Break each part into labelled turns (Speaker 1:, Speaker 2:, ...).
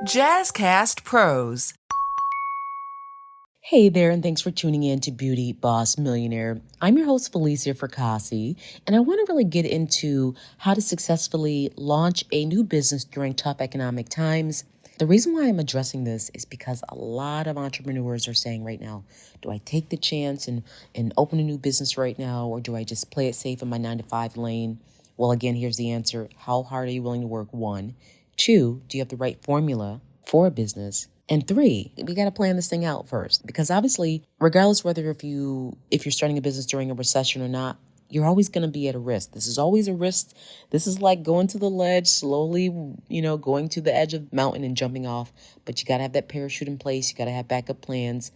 Speaker 1: JazzCast Pros.
Speaker 2: Hey there, and thanks for tuning in to Beauty Boss Millionaire. I'm your host, Felicia Fracassi, and I want to really get into how to successfully launch a new business during tough economic times. The reason why I'm addressing this is because a lot of entrepreneurs are saying right now, do I take the chance and open a new business right now, or do I just play it safe in my 9-to-5 lane? Well, again, here's the answer. How hard are you willing to work? 1. 2, do you have the right formula for a business? And 3, we got to plan this thing out first, because obviously, regardless whether if you're starting a business during a recession or not, you're always going to be at a risk. This is always a risk. This is like going to the ledge, slowly, going to the edge of the mountain and jumping off. But you got to have that parachute in place. You got to have backup plans.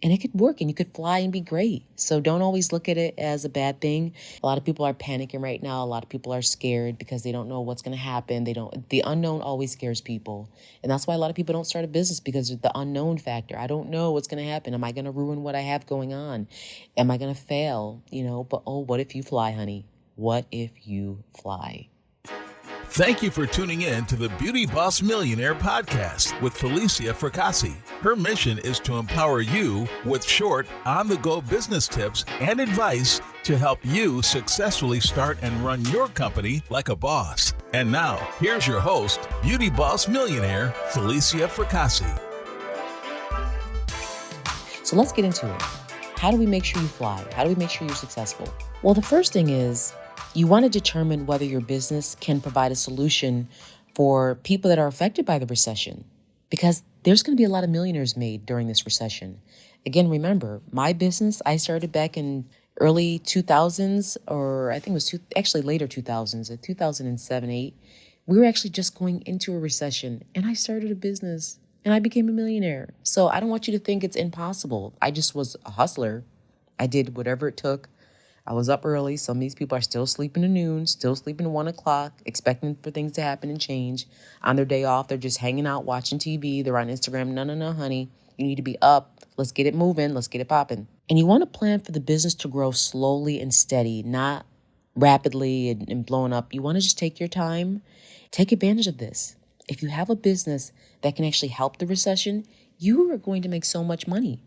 Speaker 2: And it could work and you could fly and be great. So don't always look at it as a bad thing. A lot of people are panicking right now. A lot of people are scared because they don't know what's going to happen. The unknown always scares people. And that's why a lot of people don't start a business, because of the unknown factor. I don't know what's going to happen. Am I going to ruin what I have going on? Am I going to fail? But what if you fly, honey? What if you fly?
Speaker 3: Thank you for tuning in to the Beauty Boss Millionaire podcast with Felicia Fracassi. Her mission is to empower you with short, on-the-go business tips and advice to help you successfully start and run your company like a boss. And now, here's your host, Beauty Boss Millionaire, Felicia Fracassi.
Speaker 2: So let's get into it. How do we make sure you fly? How do we make sure you're successful? Well, the first thing is, you want to determine whether your business can provide a solution for people that are affected by the recession, because there's going to be a lot of millionaires made during this recession. Again, remember, my business, I started back in early 2000s, or I think it was later 2000s, 2007, 8. We were actually just going into a recession, and I started a business and I became a millionaire. So I don't want you to think it's impossible. I just was a hustler. I did whatever it took. I was up early. Some of these people are still sleeping to noon, still sleeping to 1 o'clock, expecting for things to happen and change. On their day off, they're just hanging out, watching TV. They're on Instagram. No, honey. You need to be up. Let's get it moving. Let's get it popping. And you want to plan for the business to grow slowly and steady, not rapidly and blowing up. You want to just take your time. Take advantage of this. If you have a business that can actually help the recession, you are going to make so much money.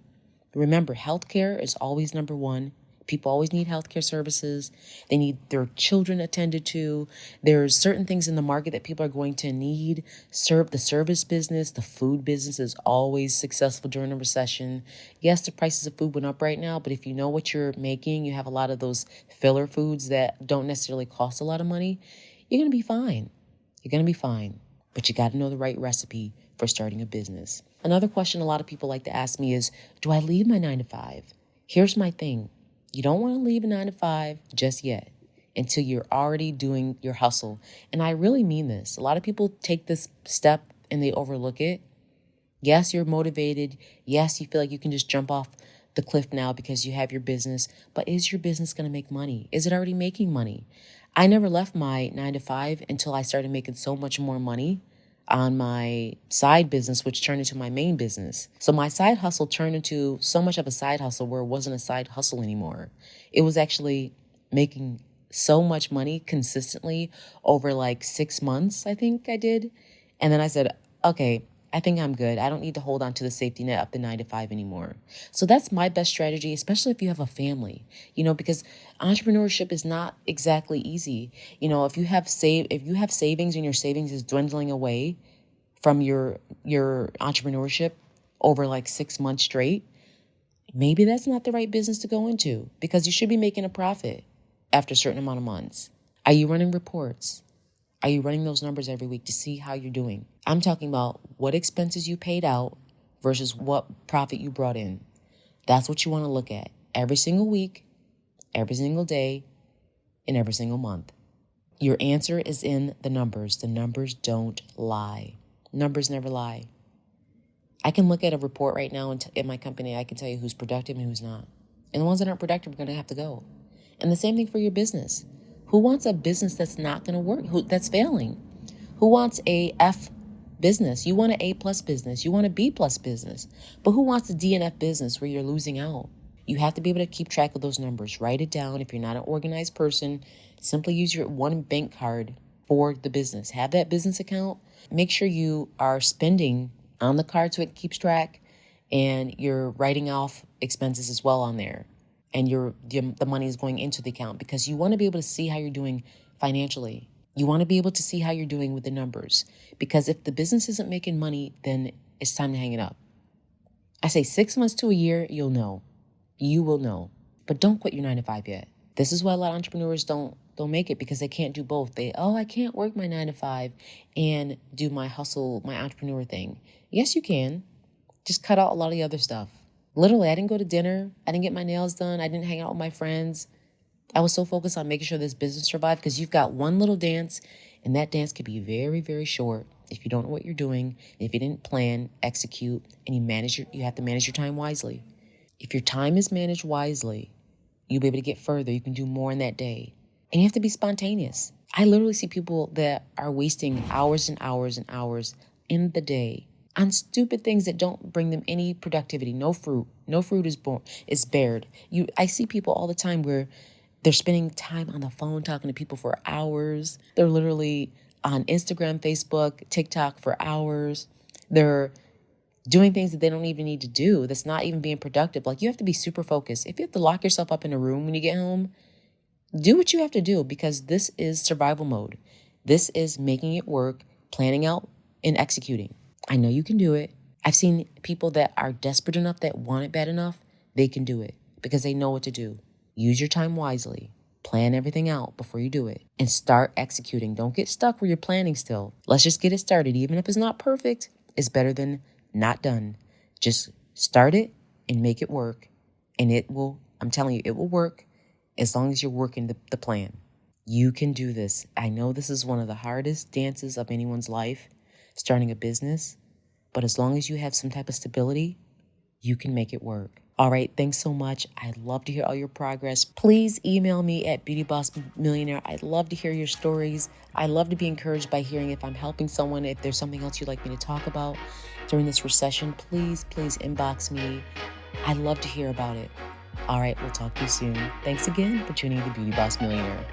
Speaker 2: Remember, healthcare is always number one. People always need healthcare services. They need their children attended to. There's certain things in the market that people are going to need. The service business, the food business is always successful during a recession. Yes, the prices of food went up right now, but if you know what you're making, you have a lot of those filler foods that don't necessarily cost a lot of money, you're going to be fine. You're going to be fine. But you got to know the right recipe for starting a business. Another question a lot of people like to ask me is, do I leave my 9-to-5? Here's my thing. You don't want to leave a 9-to-5 just yet until you're already doing your hustle. And I really mean this. A lot of people take this step and they overlook it. Yes, you're motivated. Yes, you feel like you can just jump off the cliff now because you have your business. But is your business going to make money? Is it already making money? I never left my 9-to-5 until I started making so much more money on my side business, which turned into my main business. So my side hustle turned into so much of a side hustle where it wasn't a side hustle anymore. It was actually making so much money consistently over like 6 months, I think I did. And then I said, okay, I think I'm good. I don't need to hold on to the safety net of the 9-to-5 anymore. So that's my best strategy, especially if you have a family, because entrepreneurship is not exactly easy. If you have savings and your savings is dwindling away from your entrepreneurship over like 6 months straight, maybe that's not the right business to go into, because you should be making a profit after a certain amount of months. Are you running reports? Are you running those numbers every week to see how you're doing? I'm talking about what expenses you paid out versus what profit you brought in. That's what you want to look at every single week, every single day, and every single month. Your answer is in the numbers. The numbers don't lie. Numbers never lie. I can look at a report right now in my company. I can tell you who's productive and who's not. And the ones that aren't productive are going to have to go. And the same thing for your business. Who wants a business that's not going to work, that's failing? Who wants a F business? You want an A+ business. You want a B+ business. But who wants a D and F business where you're losing out? You have to be able to keep track of those numbers. Write it down. If you're not an organized person, simply use your one bank card for the business. Have that business account. Make sure you are spending on the card so it keeps track, and you're writing off expenses as well on there. And the money is going into the account because you want to be able to see how you're doing financially. You want to be able to see how you're doing with the numbers, because if the business isn't making money, then it's time to hang it up. I say 6 months to a year, you'll know. You will know. But don't quit your 9 to 5 yet. This is why a lot of entrepreneurs don't make it, because they can't do both. I can't work my 9 to 5 and do my hustle, my entrepreneur thing. Yes, you can. Just cut out a lot of the other stuff. Literally, I didn't go to dinner. I didn't get my nails done. I didn't hang out with my friends. I was so focused on making sure this business survived, because you've got one little dance, and that dance could be very, very short if you don't know what you're doing, if you didn't plan, execute, and you have to manage your time wisely. If your time is managed wisely, you'll be able to get further. You can do more in that day. And you have to be spontaneous. I literally see people that are wasting hours and hours and hours in the day on stupid things that don't bring them any productivity. No fruit. No fruit is bared. I see people all the time where they're spending time on the phone talking to people for hours. They're literally on Instagram, Facebook, TikTok for hours. They're doing things that they don't even need to do. That's not even being productive. Like, you have to be super focused. If you have to lock yourself up in a room when you get home, do what you have to do, because this is survival mode. This is making it work, planning out and executing. I know you can do it. I've seen people that are desperate enough, that want it bad enough, they can do it because they know what to do. Use your time wisely. Plan everything out before you do it and start executing. Don't get stuck where you're planning still. Let's just get it started. Even if it's not perfect, it's better than not done. Just start it and make it work. And I'm telling you, it will work as long as you're working the plan. You can do this. I know this is one of the hardest dances of anyone's life, starting a business, but as long as you have some type of stability, you can make it work. All right, thanks so much. I'd love to hear all your progress. Please email me at beautybossmillionaire. I'd love to hear your stories. I love to be encouraged by hearing if I'm helping someone. If there's something else you'd like me to talk about during this recession, please inbox me. I'd love to hear about it. All right, we'll talk to you soon. Thanks again for tuning in to Beauty Boss Millionaire.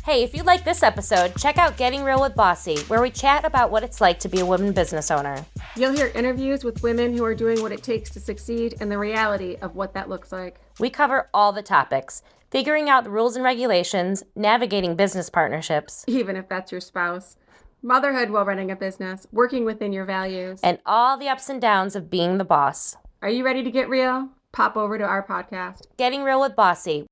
Speaker 1: Hey, if you like this episode, check out Getting Real with Bossy, where we chat about what it's like to be a woman business owner.
Speaker 4: You'll hear interviews with women who are doing what it takes to succeed and the reality of what that looks like.
Speaker 1: We cover all the topics, figuring out the rules and regulations, navigating business partnerships,
Speaker 4: Even if that's your spouse. Motherhood while running a business, working within your values.
Speaker 1: and all the ups and downs of being the boss.
Speaker 4: Are you ready to get real? Pop over to our podcast.
Speaker 1: Getting Real with Bossy,